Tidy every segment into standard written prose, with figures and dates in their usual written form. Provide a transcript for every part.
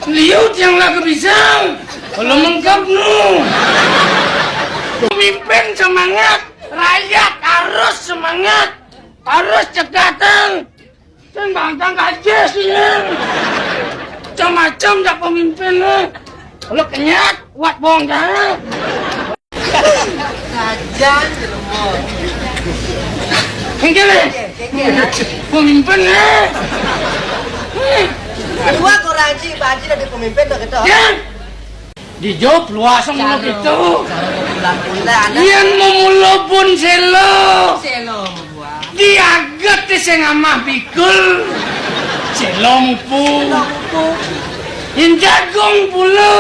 Liut yang lagi pisang. Belum lengkap nu. Pemimpin semangat, rakyat harus semangat, harus cekatan. Dan bangtang aja sih. Macam-macam dah pemimpin. Kalau kenyat, buat bohong dah. Kajan jelumur. Enggak pemimpin Dua koranci, Pak Haji dari pemimpin dah kita. ya dijawab luas sama gitu. Bulan-bulan. Yang memula pun selo. Selo buah. Diaget sing amah pikul. Selo mupu. Yang jagung pula.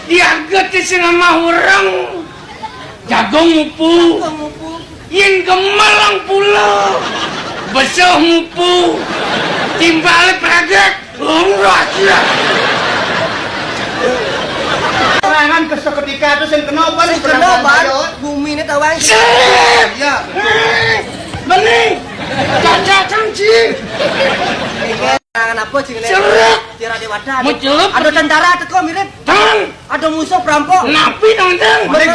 Diaget sing amah urang. Jagung mupu. Yang gemalang pula. Besok mupu. Timbal pragat. Rahasia. Serangan ke seketika itu yang kenapa nih? Kenapa? Bumi ini tawang. Ya. Bening. Caca canci. Serangan apa sih ini? Cerak. Tira dewata. Mau celup. Ada tentara teko mirip. Tang. Ada musuh perampok. Napi nonton. Maling.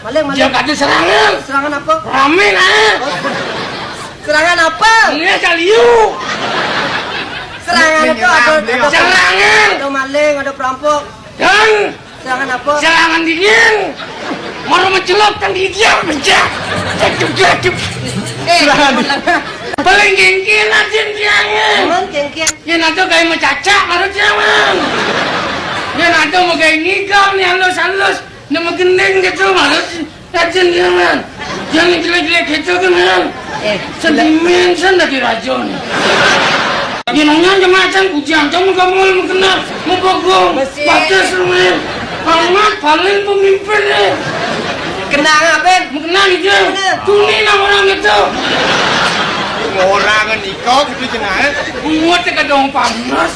Maling. Dia kata serangan. Serangan apa? Rame lah. Serangan apa? Ini kaliu. Serangan itu ada Serangan. ada maling, ada perampok. Dan Serangan apa? serangan dingin. Mau mencelup dan didiam bencak. Cek. Paling gengkin aja diangin. Emang kengkian. Yan ato kayak mau cacak harus jangan. Yan ato mau kayak ngigam nih halus. Nama gendeng gitu harus aja jangan. Jangan jelek-jelek gitu kan. Sedimen sana di rajon. Ginanya macam kujang, kamu mau kenal, mau bogong, batas rumah. Amat paling pemimpin deh. Kenang apa? Mau kenal gitu. Tunin orang itu. Orang nikah gitu jenah. Muat ke dong panas.